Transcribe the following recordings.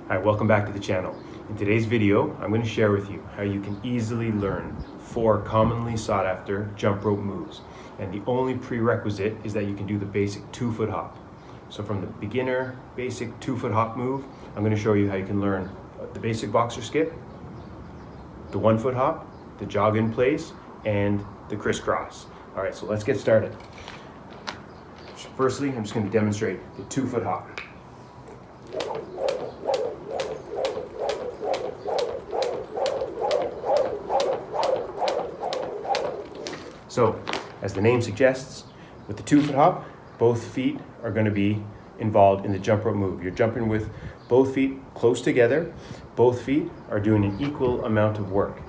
Hi, welcome back to the channel. In today's video, I'm going to share with you how you can easily learn 4 commonly sought after jump rope moves. And the only prerequisite is that you can do the basic 2-foot hop. So from the beginner basic 2-foot hop move, I'm going to show you how you can learn the basic boxer skip, the 1-foot hop, the jog in place, and the crisscross. All right, so let's get started. Firstly, I'm just going to demonstrate the 2-foot hop. So, as the name suggests, with the 2-foot hop, both feet are going to be involved in the jump rope move. You're jumping with both feet close together. Both feet are doing an equal amount of work.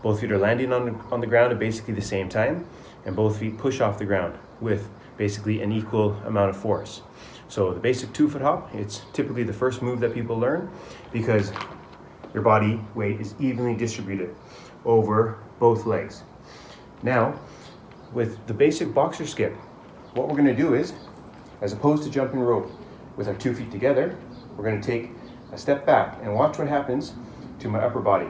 Both feet are landing on the ground at basically the same time, and both feet push off the ground with basically an equal amount of force. So the basic 2-foot hop, it's typically the first move that people learn because your body weight is evenly distributed over both legs. Now, with the basic boxer skip, what we're going to do is, as opposed to jumping rope with our 2 feet together, we're going to take a step back and watch what happens to my upper body.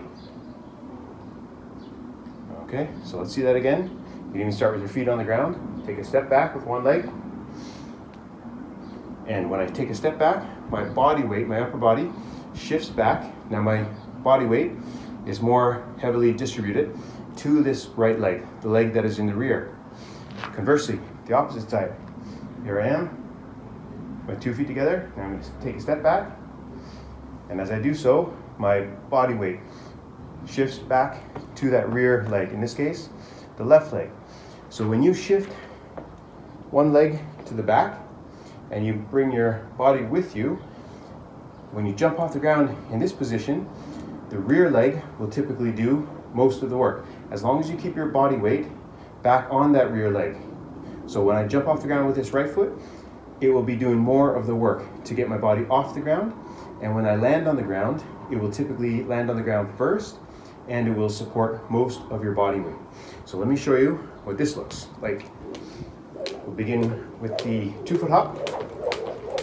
Okay, so let's see that again. You can start with your feet on the ground, take a step back with one leg, and when I take a step back, my body weight, my upper body, shifts back. Now my body weight is more heavily distributed to this right leg, the leg that is in the rear. Conversely, the opposite side. Here I am, my 2 feet together, and I'm going to take a step back, and as I do so, my body weight shifts back to that rear leg, in this case, the left leg. So when you shift one leg to the back, and you bring your body with you, when you jump off the ground in this position, the rear leg will typically do most of the work, as long as you keep your body weight back on that rear leg. So when I jump off the ground with this right foot, it will be doing more of the work to get my body off the ground. And when I land on the ground, it will typically land on the ground first, and it will support most of your body weight. So let me show you what this looks like. We'll begin with the 2-foot hop,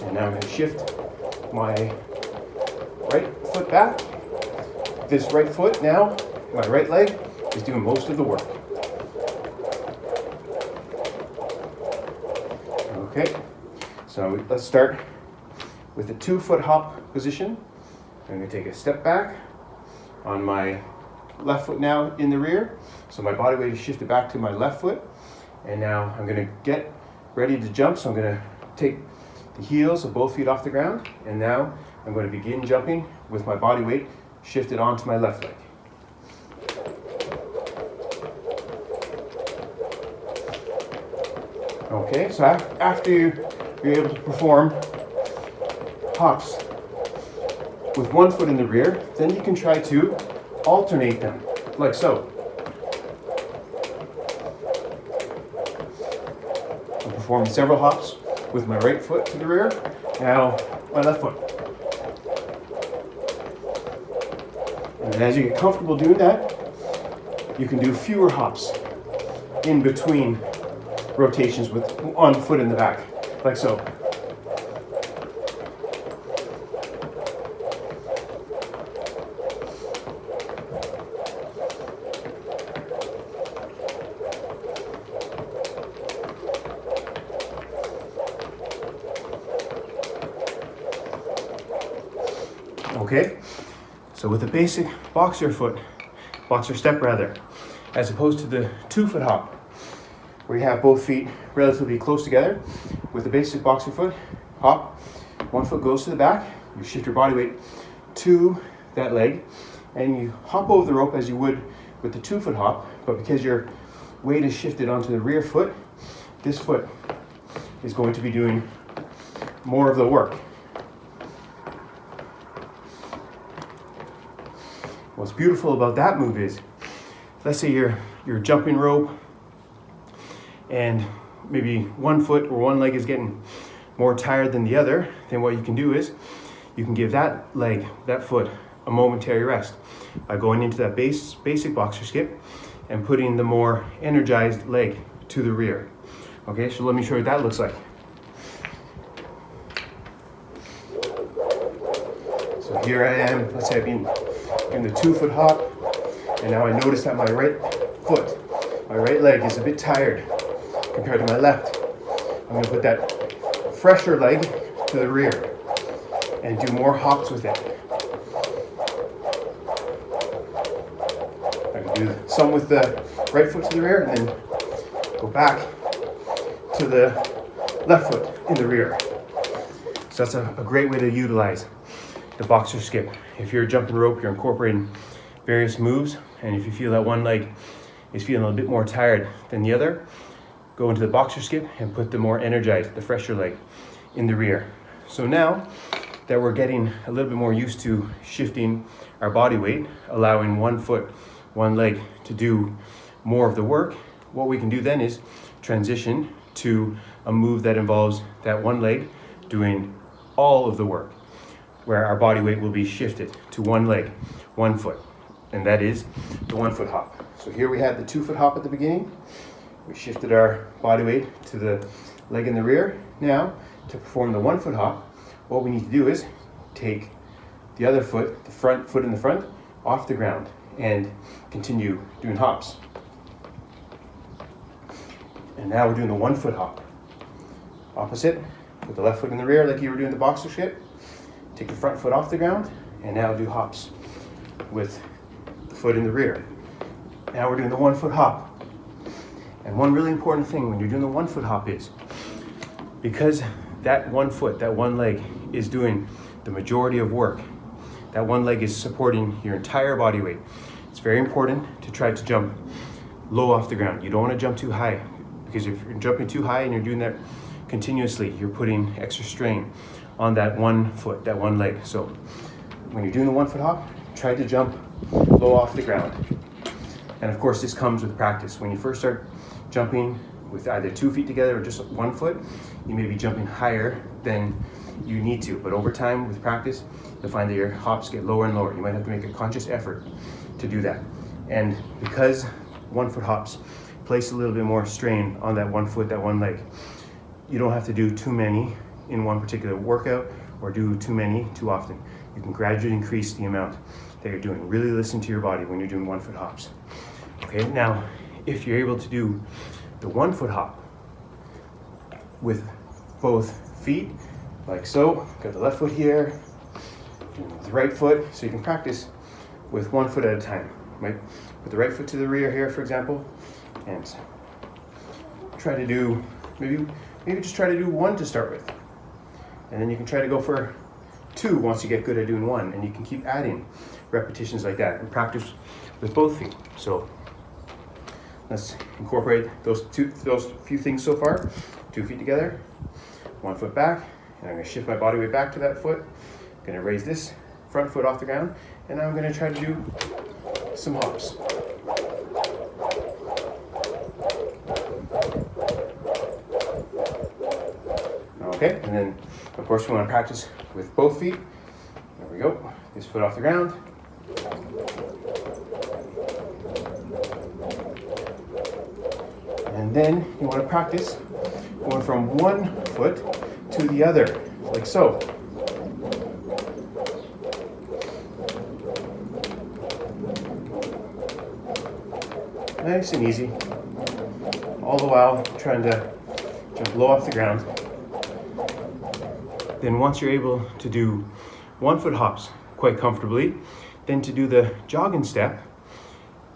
and now I'm going to shift my right foot back. This right foot now, my right leg, is doing most of the work. Okay, so let's start with the 2-foot hop position. I'm going to take a step back on my left foot now in the rear. So my body weight is shifted back to my left foot. And now I'm going to get ready to jump. So I'm going to take the heels of both feet off the ground. And now I'm going to begin jumping with my body weight shifted onto my left leg. Okay, so after you're able to perform hops with one foot in the rear, then you can try to alternate them, like so. I'm performing several hops with my right foot to the rear, now my left foot. And as you get comfortable doing that, you can do fewer hops in between rotations with one foot in the back, like so. Okay, so with the basic boxer step rather, as opposed to the 2-foot hop, where you have both feet relatively close together, with the basic boxer foot hop, one foot goes to the back, you shift your body weight to that leg, and you hop over the rope as you would with the 2-foot hop, but because your weight is shifted onto the rear foot, this foot is going to be doing more of the work. What's beautiful about that move is, let's say you're jumping rope and maybe one foot or one leg is getting more tired than the other, then what you can do is you can give that leg, that foot, a momentary rest by going into that basic boxer skip and putting the more energized leg to the rear. Okay, so let me show you what that looks like. So here I am, let's say I've been in the 2-foot hop, and now I notice that my right leg is a bit tired compared to my left. I'm going to put that fresher leg to the rear and do more hops with it. I can do some with the right foot to the rear and then go back to the left foot in the rear. So that's a great way to utilize the boxer skip. If you're jumping rope, you're incorporating various moves, and if you feel that one leg is feeling a bit more tired than the other, go into the boxer skip and put the more energized, the fresher leg in the rear. So now that we're getting a little bit more used to shifting our body weight, allowing one foot, one leg to do more of the work, what we can do then is transition to a move that involves that one leg doing all of the work, where our body weight will be shifted to one leg, 1 foot, and that is the 1-foot hop. So here we had the 2-foot hop at the beginning. We shifted our body weight to the leg in the rear. Now, to perform the 1-foot hop, what we need to do is take the other foot, the front foot in the front, off the ground and continue doing hops. And now we're doing the 1-foot hop. Opposite, put the left foot in the rear like you were doing the boxer skip. Take the front foot off the ground and now do hops with the foot in the rear. Now we're doing the 1-foot hop. And one really important thing when you're doing the 1-foot hop is, because that 1 foot, that one leg is doing the majority of work, that one leg is supporting your entire body weight, it's very important to try to jump low off the ground. You don't want to jump too high, because if you're jumping too high and you're doing that continuously, you're putting extra strain on that 1 foot, that one leg. So when you're doing the 1-foot hop, try to jump low off the ground. And of course, this comes with practice. When you first start jumping with either 2 feet together or just 1 foot, you may be jumping higher than you need to. But over time, with practice, you'll find that your hops get lower and lower. You might have to make a conscious effort to do that. And because 1-foot hops place a little bit more strain on that 1 foot, that one leg, you don't have to do too many in one particular workout or do too many too often. You can gradually increase the amount that you're doing. Really listen to your body when you're doing 1-foot hops. Okay, now if you're able to do the 1-foot hop with both feet, like so, got the left foot here, with the right foot, so you can practice with 1 foot at a time. You might put the right foot to the rear here, for example, and try to do, maybe just try to do 1 to start with. And then you can try to go for 2 once you get good at doing 1, and you can keep adding repetitions like that and practice with both feet. So let's incorporate those few things so far. 2 feet together, 1 foot back, and I'm going to shift my body weight back to that foot. I'm going to raise this front foot off the ground, and now I'm going to try to do some hops. Okay, and then of course we want to practice with both feet. There we go. This foot off the ground. And then you want to practice going from 1 foot to the other, like so. Nice and easy. All the while trying to jump low off the ground. Then once you're able to do 1-foot hops quite comfortably, then to do the jogging step,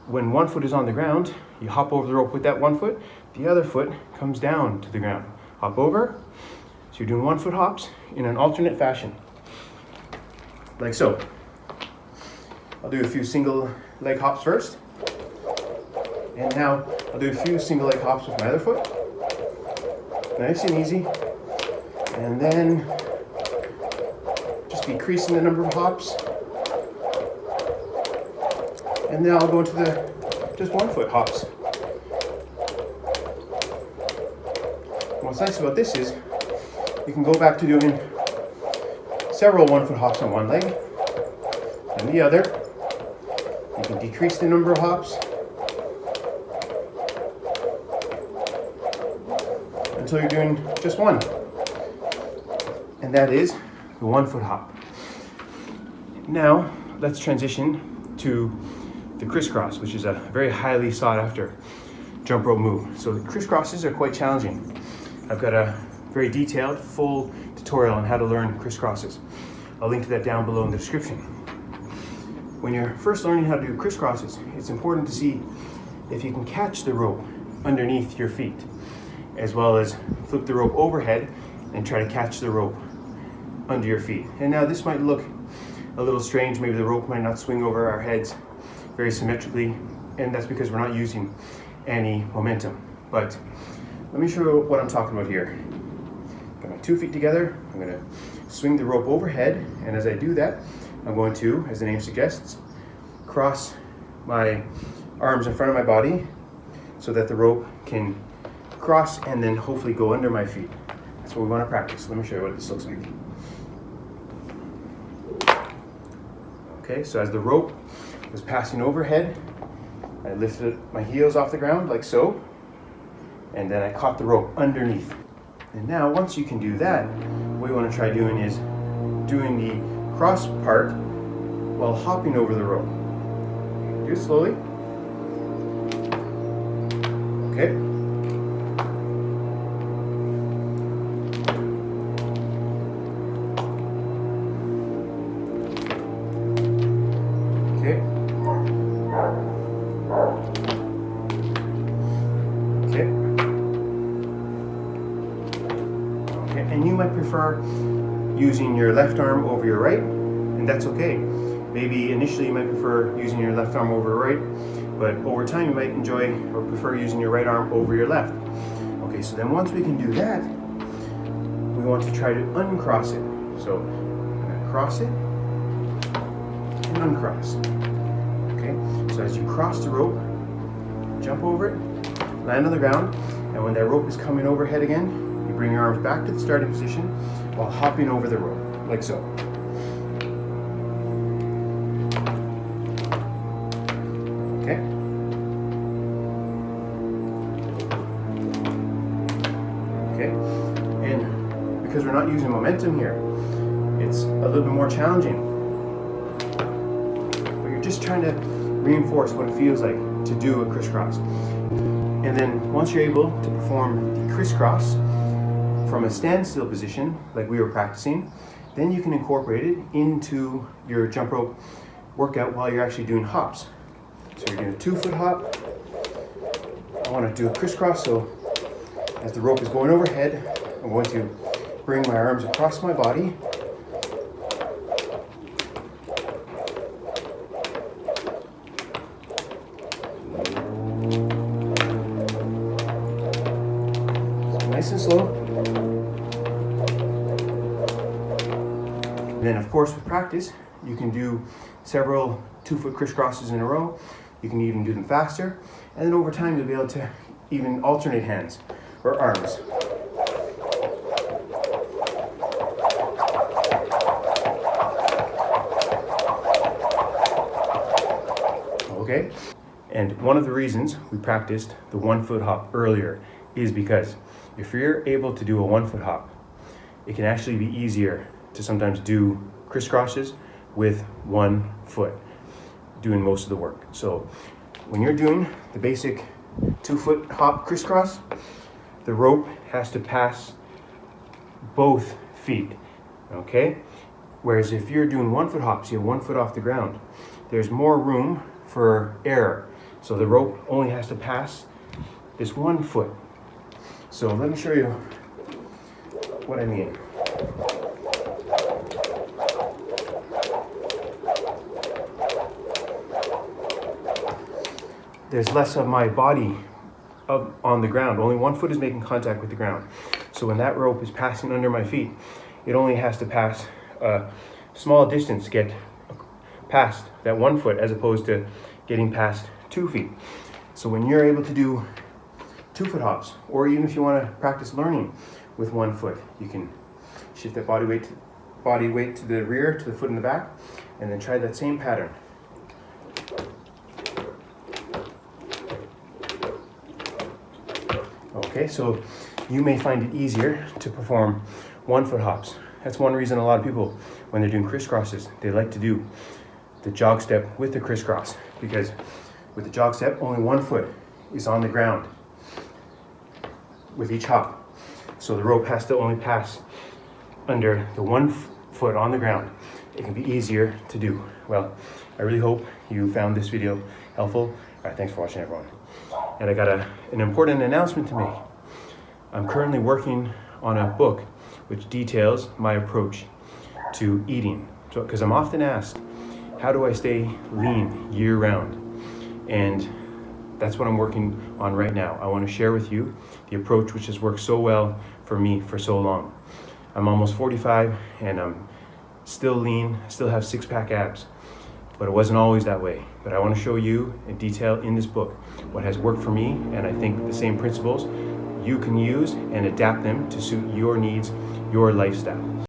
when 1 foot is on the ground, you hop over the rope with that 1 foot, the other foot comes down to the ground. Hop over. So you're doing 1-foot hops in an alternate fashion, like so. I'll do a few single leg hops first. And now I'll do a few single leg hops with my other foot. Nice and easy. And then just decreasing the number of hops. And then I'll go into the just 1-foot hops. What's nice about this is you can go back to doing several 1-foot hops on one leg and the other. You can decrease the number of hops until you're doing just 1. And that is the 1-foot hop. Now, let's transition to the crisscross, which is a very highly sought after jump rope move. So the crisscrosses are quite challenging. I've got a very detailed, full tutorial on how to learn crisscrosses. I'll link to that down below in the description. When you're first learning how to do crisscrosses, it's important to see if you can catch the rope underneath your feet, as well as flip the rope overhead and try to catch the rope under your feet. And now this might look a little strange. Maybe the rope might not swing over our heads very symmetrically, and that's because we're not using any momentum. But let me show you what I'm talking about here. Got my 2 feet together. I'm going to swing the rope overhead, and as I do that, I'm going to, as the name suggests, cross my arms in front of my body so that the rope can cross and then hopefully go under my feet. That's what we want to practice. Let me show you what this looks like. Okay, so as the rope was passing overhead, I lifted my heels off the ground like so, and then I caught the rope underneath. And now once you can do that, what you want to try doing is doing the cross part while hopping over the rope. Do it slowly. Okay. Okay. Okay. Okay. And you might prefer using your left arm over your right, and that's okay. Maybe initially you might prefer using your left arm over your right, but over time you might enjoy or prefer using your right arm over your left. Okay, so then once we can do that, we want to try to uncross it. So I'm going to cross it and uncross. Okay, so as you cross the rope, jump over it, land on the ground, and when that rope is coming overhead again, you bring your arms back to the starting position while hopping over the rope, like so. Okay. Okay. And because we're not using momentum here, it's a little bit more challenging. But you're just trying to reinforce what it feels like to do a crisscross. And then once you're able to perform the crisscross from a standstill position, like we were practicing, then you can incorporate it into your jump rope workout while you're actually doing hops. So you're doing a 2-foot hop. I want to do a crisscross, so as the rope is going overhead, I'm going to bring my arms across my body. Nice and slow. And then of course with practice, you can do several 2-foot crisscrosses in a row. You can even do them faster. And then over time, you'll be able to even alternate hands or arms. Okay? And one of the reasons we practiced the 1-foot hop earlier is because if you're able to do a 1-foot hop, it can actually be easier to sometimes do crisscrosses with 1 foot, doing most of the work. So when you're doing the basic 2-foot hop crisscross, the rope has to pass both feet, okay? Whereas if you're doing 1-foot hops, you have 1 foot off the ground, there's more room for error. So the rope only has to pass this 1 foot. So let me show you what I mean. There's less of my body up on the ground. Only 1 foot is making contact with the ground. So when that rope is passing under my feet, it only has to pass a small distance to get past that 1 foot as opposed to getting past 2 feet. So when you're able to do 2-foot hops, or even if you want to practice learning with 1 foot, you can shift that body weight to the rear, to the foot in the back, and then try that same pattern. Okay, so you may find it easier to perform 1-foot hops That's one reason a lot of people, when they're doing crisscrosses, they like to do the jog step with the crisscross, because with the jog step, only one foot is on the ground with each hop. So the rope has to only pass under the one foot on the ground. It can be easier to do. Well, I really hope you found this video helpful. All right, thanks for watching, everyone. And I got an important announcement to make. I'm currently working on a book which details my approach to eating. So, because I'm often asked, how do I stay lean year round? And that's what I'm working on right now. I want to share with you the approach which has worked so well for me for so long. I'm almost 45 and I'm still lean, still have six-pack abs, but it wasn't always that way. But I want to show you in detail in this book what has worked for me, and I think the same principles you can use and adapt them to suit your needs, your lifestyle.